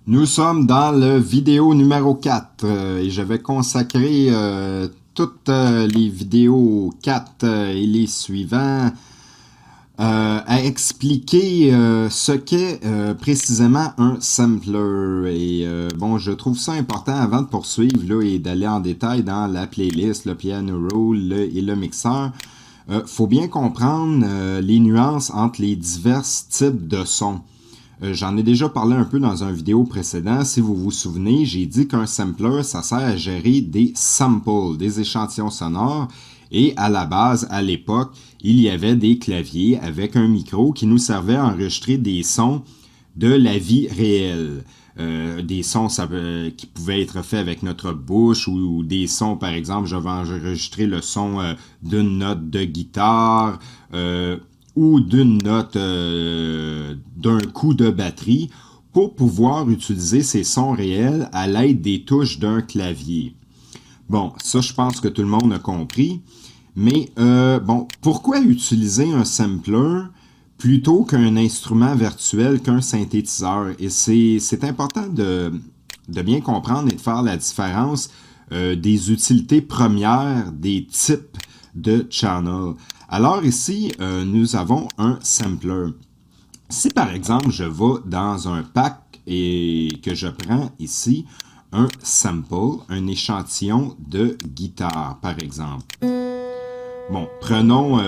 Nous sommes dans le vidéo numéro 4 et je vais consacrer toutes les vidéos 4 et les suivants à expliquer ce qu'est précisément un sampler. Et bon, je trouve ça important avant de poursuivre là, et d'aller en détail dans la playlist, le piano roll et le mixeur. Faut bien comprendre les nuances entre les divers types de sons. J'en ai déjà parlé un peu dans une vidéo précédente. Si vous vous souvenez, j'ai dit qu'un sampler, ça sert à gérer des samples, des échantillons sonores. Et à la base, à l'époque, il y avait des claviers avec un micro qui nous servait à enregistrer des sons de la vie réelle. Des sons qui pouvaient être faits avec notre bouche ou des sons, par exemple, je vais enregistrer le son d'une note de guitare ou d'une note d'un coup de batterie pour pouvoir utiliser ces sons réels à l'aide des touches d'un clavier. Bon, ça, je pense que tout le monde a compris. Mais, bon, pourquoi utiliser un sampler plutôt qu'un instrument virtuel, qu'un synthétiseur? Et c'est important de bien comprendre et de faire la différence des utilités premières des types de channel. Alors ici, nous avons un sampler. Si par exemple, je vais dans un pack et que je prends ici un sample, un échantillon de guitare, par exemple. Bon, prenons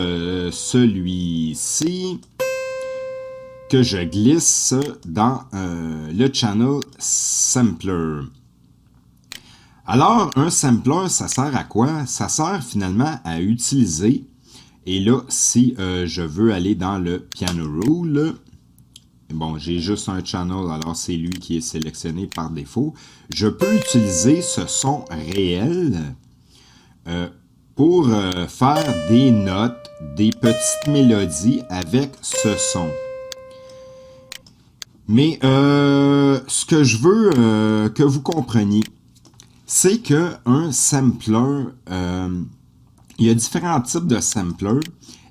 celui-ci que je glisse dans le channel sampler. Alors, un sampler, ça sert à quoi? Ça sert finalement à utiliser, et là, si je veux aller dans le piano roll, bon, j'ai juste un channel, alors c'est lui qui est sélectionné par défaut. Je peux utiliser ce son réel pour faire des notes, des petites mélodies avec ce son. Mais ce que je veux que vous compreniez, c'est qu'un sampler, il y a différents types de samplers.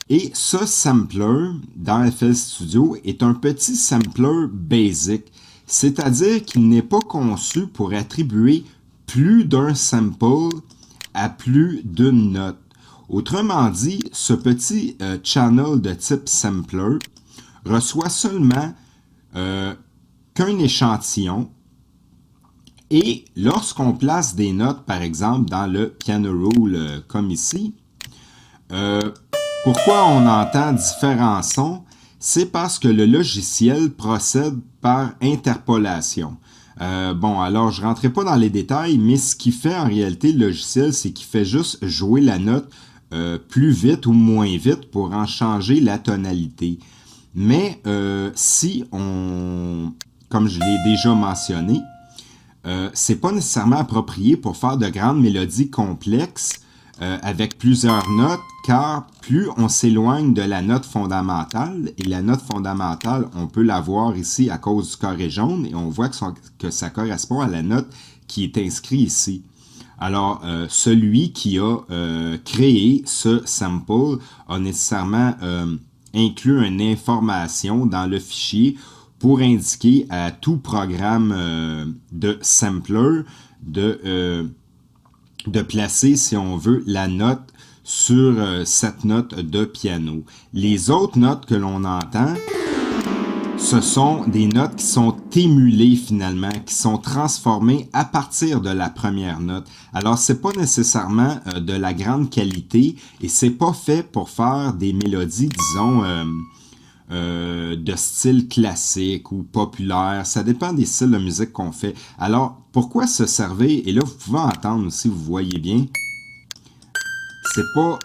Et ce sampler, dans FL Studio, est un petit sampler basic. C'est-à-dire qu'il n'est pas conçu pour attribuer plus d'un sample à plus d'une note. Autrement dit, ce petit channel de type sampler reçoit seulement qu'un échantillon. Et lorsqu'on place des notes, par exemple, dans le piano roll comme ici, pourquoi on entend différents sons? C'est parce que le logiciel procède par interpolation. Bon, alors je ne rentrerai pas dans les détails, mais ce qui fait en réalité le logiciel, c'est qu'il fait juste jouer la note plus vite ou moins vite pour en changer la tonalité. Mais si on, comme je l'ai déjà mentionné, c'est pas nécessairement approprié pour faire de grandes mélodies complexes avec plusieurs notes, car plus on s'éloigne de la note fondamentale, et la note fondamentale, on peut la voir ici à cause du carré jaune, et on voit que ça correspond à la note qui est inscrite ici. Alors, celui qui a créé ce sample a nécessairement inclus une information dans le fichier pour indiquer à tout programme de sampler de placer, si on veut, la note sur cette note de piano. Les autres notes que l'on entend, ce sont des notes qui sont émulées finalement, qui sont transformées à partir de la première note. Alors, c'est pas nécessairement de la grande qualité et c'est pas fait pour faire des mélodies, disons, de style classique ou populaire. Ça dépend des styles de musique qu'on fait. Alors, pourquoi se servir? Et là, vous pouvez entendre si vous voyez bien. C'est pas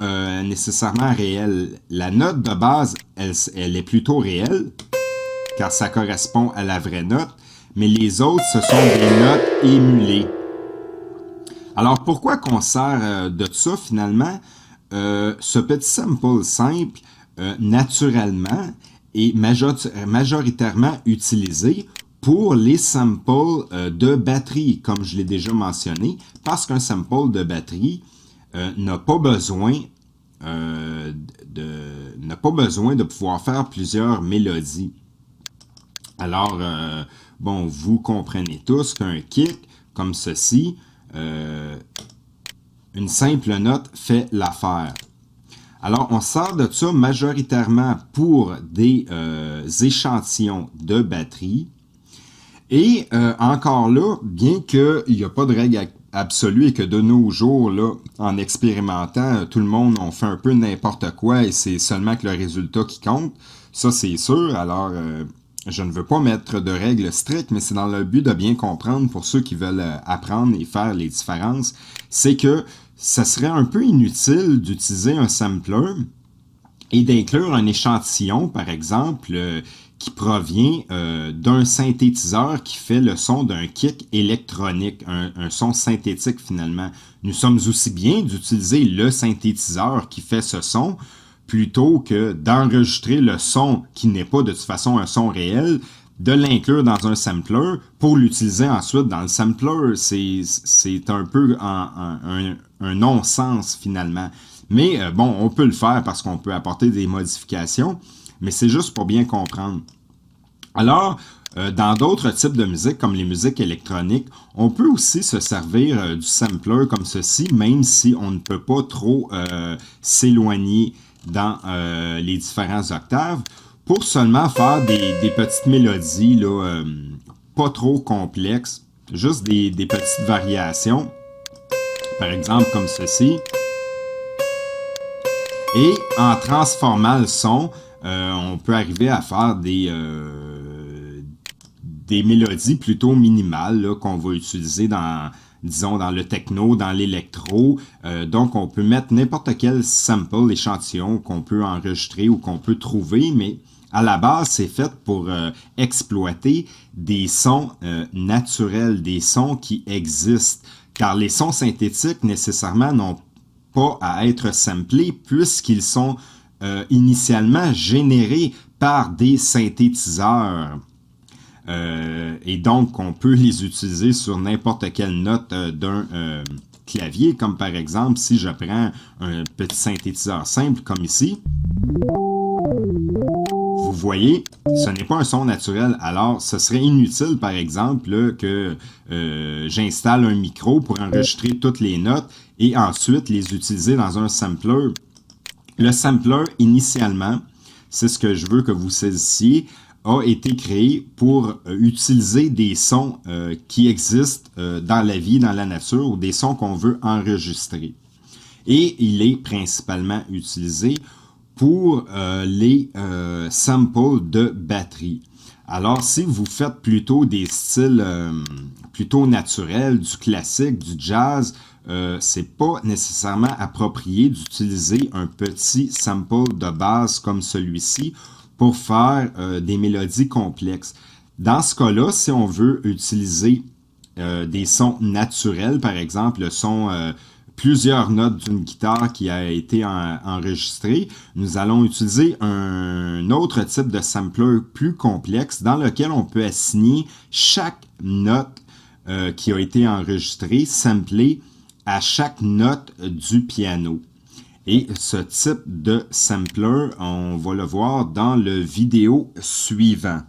nécessairement réel. La note de base, elle est plutôt réelle, car ça correspond à la vraie note. Mais les autres, ce sont des notes émulées. Alors, pourquoi qu'on sert de ça finalement? Ce petit sample simple, naturellement, est majoritairement utilisé pour les samples de batterie, comme je l'ai déjà mentionné, parce qu'un sample de batterie n'a pas besoin de pouvoir faire plusieurs mélodies. Alors, bon, vous comprenez tous qu'un kick, comme ceci, une simple note fait l'affaire. Alors, on sert de ça majoritairement pour des échantillons de batterie. Et encore là, bien qu'il n'y a pas de règle absolue et que de nos jours, là, en expérimentant, tout le monde on fait un peu n'importe quoi et c'est seulement que le résultat qui compte, ça c'est sûr. Alors, je ne veux pas mettre de règles strictes, mais c'est dans le but de bien comprendre pour ceux qui veulent apprendre et faire les différences, c'est que ça serait un peu inutile d'utiliser un sampler et d'inclure un échantillon, par exemple, qui provient d'un synthétiseur qui fait le son d'un kick électronique, un son synthétique finalement. Nous sommes aussi bien d'utiliser le synthétiseur qui fait ce son plutôt que d'enregistrer le son qui n'est pas de toute façon un son réel, de l'inclure dans un sampler pour l'utiliser ensuite dans le sampler. C'est un peu un non-sens finalement. Mais bon, on peut le faire parce qu'on peut apporter des modifications, mais c'est juste pour bien comprendre. Alors, dans d'autres types de musique, comme les musiques électroniques, on peut aussi se servir du sampler comme ceci, même si on ne peut pas trop s'éloigner dans les différents octaves, pour seulement faire des petites mélodies là, pas trop complexes, juste des petites variations, par exemple comme ceci. Et en transformant le son, on peut arriver à faire des mélodies plutôt minimales qu'on va utiliser dans, disons, dans le techno, dans l'électro. Donc, on peut mettre n'importe quel sample, échantillon qu'on peut enregistrer ou qu'on peut trouver, mais à la base, c'est fait pour exploiter des sons naturels, des sons qui existent. Car les sons synthétiques, nécessairement, n'ont pas à être samplés puisqu'ils sont initialement générés par des synthétiseurs. Et donc, on peut les utiliser sur n'importe quelle note d'un clavier, comme par exemple, si je prends un petit synthétiseur simple comme ici, vous voyez, ce n'est pas un son naturel. Alors, ce serait inutile, par exemple, là, que j'installe un micro pour enregistrer toutes les notes et ensuite les utiliser dans un sampler. Le sampler, initialement, c'est ce que je veux que vous saisissiez, a été créé pour utiliser des sons qui existent dans la vie, dans la nature, ou des sons qu'on veut enregistrer. Et il est principalement utilisé pour les samples de batterie. Alors, si vous faites plutôt des styles plutôt naturels, du classique, du jazz, c'est pas nécessairement approprié d'utiliser un petit sample de base comme celui-ci pour faire des mélodies complexes. Dans ce cas-là, si on veut utiliser des sons naturels, par exemple, le son plusieurs notes d'une guitare qui a été enregistrée, nous allons utiliser un autre type de sampler plus complexe dans lequel on peut assigner chaque note qui a été enregistrée, samplée à chaque note du piano. Et ce type de sampler, on va le voir dans le vidéo suivant.